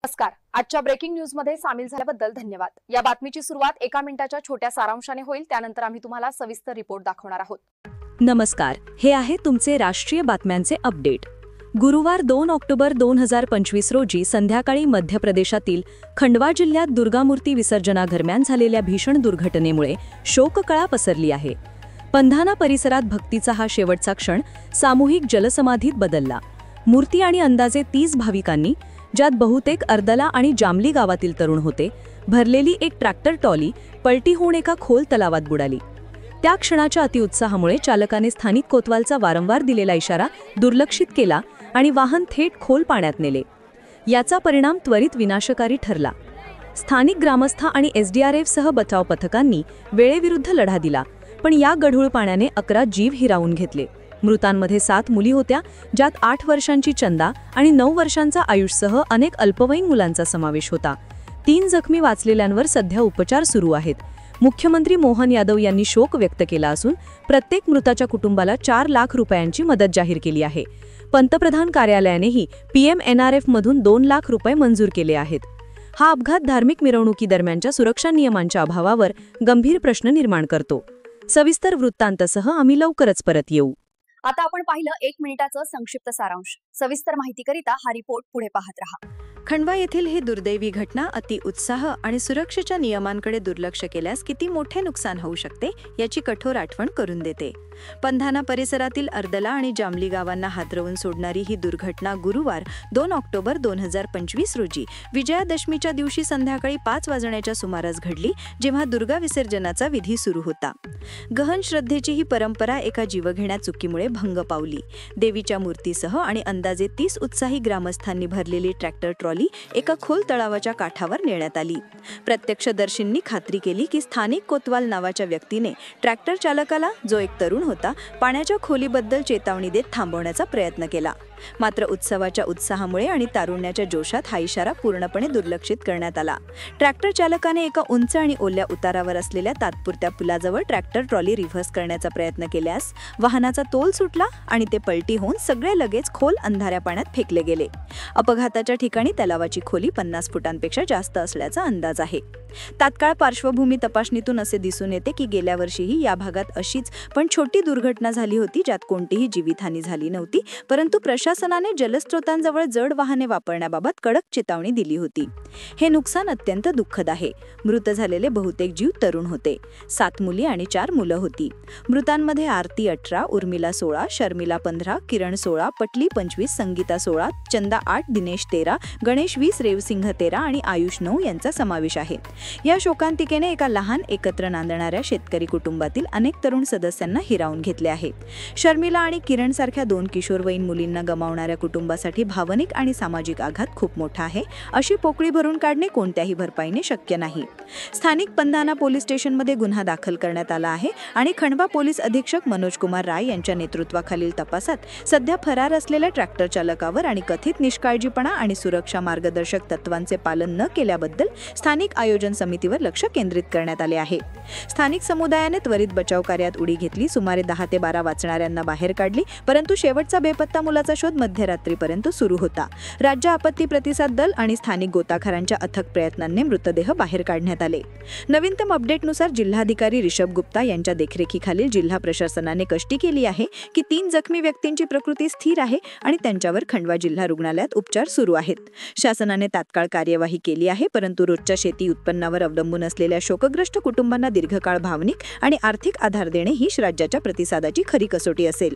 नमस्कार. आजच्या breaking news मध्ये सामील झाल्याबद्दल धन्यवाद. या बातमीची सुरुवात 1 मिनिटाच्या छोट्या सारांशाने होईल. त्यानंतर आम्ही तुम्हाला सविस्तर रिपोर्ट दाखवणार आहोत. नमस्कार, हे आहे तुमचे राष्ट्रीय बातम्यांचे अपडेट. गुरुवार 2 ऑक्टोबर 2025 रोजी संध्याकाळी मध्य प्रदेशातील खंडवा जिल्ह्यात दुर्गामूर्ती विसर्जनादरम्यान झालेल्या भीषण दुर्घटनेमुळे शोककळा पसरली आहे. पंधाना परिसरात भक्तीचा हा शेवटचा क्षण सामूहिक जलसमाधीत बदलला. मूर्ती आणि अंदाजे 30 भाविकांनी, ज्यात बहुतेक अर्दला आणि जामली गावातील तरुण होते, भरलेली एक ट्रॅक्टर ट्रॉली पलटी होऊन एका खोल तलावात बुडाली. त्या क्षणाच्या अतिउत्साहामुळे चालकाने स्थानिक कोतवालचा वारंवार दिलेला इशारा दुर्लक्षित केला आणि वाहन थेट खोल पाण्यात नेले. याचा परिणाम त्वरित विनाशकारी ठरला. स्थानिक ग्रामस्थ आणि SDRF सह बचाव पथकांनी वेळेविरुद्ध लढा दिला, पण या गढूळ पाण्याने 11 जीव हिरावून घेतले. मृतांमध्ये 7 मुली होत्या, ज्यात 8 वर्षांची चंदा आणि 9 वर्षांचा आयुषसह अनेक अल्पवयीन मुलांचा समावेश होता. 3 जखमी वाचलेल्यांवर सध्या उपचार सुरू आहेत. मुख्यमंत्री मोहन यादव यांनी शोक व्यक्त केला असून प्रत्येक मृताच्या कुटुंबाला 4 लाख रुपयांची मदत जाहीर केली आहे. पंतप्रधान कार्यालयानेही PMNRF मधून 2 लाख रुपये मंजूर केले आहेत. हा अपघात धार्मिक मिरवणुकीदरम्यानच्या सुरक्षा नियमांच्या अभावावर गंभीर प्रश्न निर्माण करतो. सविस्तर वृत्तांतासह आम्ही लवकरच परत येऊ. आता आपण पाहिलं 1 मिनिटाचं संक्षिप्त सारांश. सविस्तर माहितीकरिता हा रिपोर्ट पुढे पाहत रहा. खंडवा येथील ही दुर्दैवी घटना अति उत्साह आणि सुरक्षेच्या नियमांकडे दुर्लक्ष केल्यास किती मोठे नुकसान होऊ शकते याची कठोर आठवण करून देते. पंधाना परिसरातील अर्दला आणि जामली गावांना हादरवून सोडणारी ही दुर्घटना गुरुवार 2 ऑक्टोबर 2025 रोजी विजयादशमीच्या दिवशी संध्याकाळी 5 वाजण्याच्या सुमारास घडली, जेव्हा दुर्गा विसर्जनाचा विधी सुरू होता. गहन श्रद्धेची ही परंपरा एका जीवघेण्या चुकीमुळे भंग पावली. देवीच्या मूर्तीसह आणि अंदाजे 30 उत्साही ग्रामस्थांनी भरलेली ट्रॅक्टर ट्रॉली एका खोल तळावाच्या काठावर नेण्यात आली. प्रत्यक्षदर्शींनी खात्री केली की स्थानिक कोतवाल नावाच्या व्यक्तीने ट्रॅक्टर चालकाला, जो एक तरुण होता, पाण्याच्या खोलीबद्दल चेतावणी देत थांबवण्याचा प्रयत्न केला. मात्र उत्सवाच्या उत्साहामुळे आणि तारुण्याच्या जोशात हा इशारा पूर्णपणे दुर्लक्षित करण्यात आला. ट्रॅक्टर चालकाने एका उंच आणि ओल्या उतारावर असलेल्या तात्पुरत्या पुलाजवळ ट्रॅक्टर ट्रॉली रिव्हर्स करण्याचा प्रयत्न केल्यास वाहनाचा तोल सुटला आणि ते पलटी होऊन सगळे लगेच खोल अंधाऱ्या पाण्यात फेकले गेले. अपघाताच्या ठिकाणी तलावाची खोली 50 फुटांपेक्षा जास्त असल्याचा अंदाज आहे. तात्काळ पार्श्वभूमी तपासणीतून असे दिसून येते की गेल्या वर्षीही या भागात अशीच पण छोटी दुर्घटना झाली होती, ज्यात कोणतीही जीवितहानी झाली नव्हती, परंतु प्रशासनाने जलस्रोतांजवळ जड वाहने वापरण्याबाबत कडक चेतावणी दिली होती. हे नुकसान अत्यंत दुःखद आहे. मृत झालेले बहुतेक जीव तरुण होते. 7 मुली आणि 4 मुलं होती. मृतांमध्ये आरती 18, उर्मिला 16, शर्मिला 15, किरण 16, पटली 25, संगीता 16, चंदा 8, दिनेश 13, गणेश 20, रेवसिंह 13 आणि आयुष 9 यांचा समावेश आहे. या शोकांतिकेने एका लहान एकत्र नांदणाऱ्या शेतकरी कुटुंबातील अनेक तरुण सदस्यांना हिरावून घेतले आहे. शर्मिला आणि किरण सारख्या 2 किशोरवयीन मुलींना गमावणाऱ्या कुटुंबासाठी भावनिक आणि सामाजिक आघात खूप मोठा आहे. अशी पोकळी भरून काढणे कोणत्याही भरपाईने शक्य नाही. स्थानिक पंधाना पोलीस स्टेशनमध्ये गुन्हा दाखल करण्यात आला आहे आणि खंडवा पोलीस अधीक्षक मनोज कुमार राय यांच्या नेतृत्वाखालील तपासात सध्या फरार असलेल्या ट्रॅक्टर चालकावर आणि कथित निष्काळजीपणा आणि सुरक्षा मार्गदर्शक तत्वांचे पालन न केल्याबद्दल स्थानिक आयोजन समितीवर लक्ष केंद्रित करण्यात आले आहे. स्थानिक समुदायाने त्वरित बचाव कार्यात उडी घेतली. सुमारे 10 ते 12 वाचणाऱ्यांना बाहेर काढली, परंतु शेवटचा बेपत्ता मुलाचा शोध मध्यरात्रीपर्यंत सुरू होता. राज्य आपत्ती प्रतिसाद दल आणि स्थानिक गोताखोरांच्या अथक प्रयत्नांनी मृतदेह बाहेर काढण्यात आले. नवीनतम अपडेटनुसार जिल्हाधिकारी ऋषभ गुप्ता यांच्या देखरेखीखालील जिल्हा प्रशासनाने कष्टी केली आहे की 3 जखमी व्यक्तींची प्रकृती स्थिर आहे आणि त्यांच्यावर खंडवा जिल्हा रुग्णालयात उपचार सुरू आहेत. शासनाने तात्काळ कार्यवाही केली आहे, परंतु रोजच्या शेती उत्पन्नावर अवलंबून असलेल्या शोकग्रस्त कुटुंबांना दीर्घकाळ भावनिक आणि आर्थिक आधार देणे ही राज्याच्या प्रतिसादाची खरी कसोटी असेल.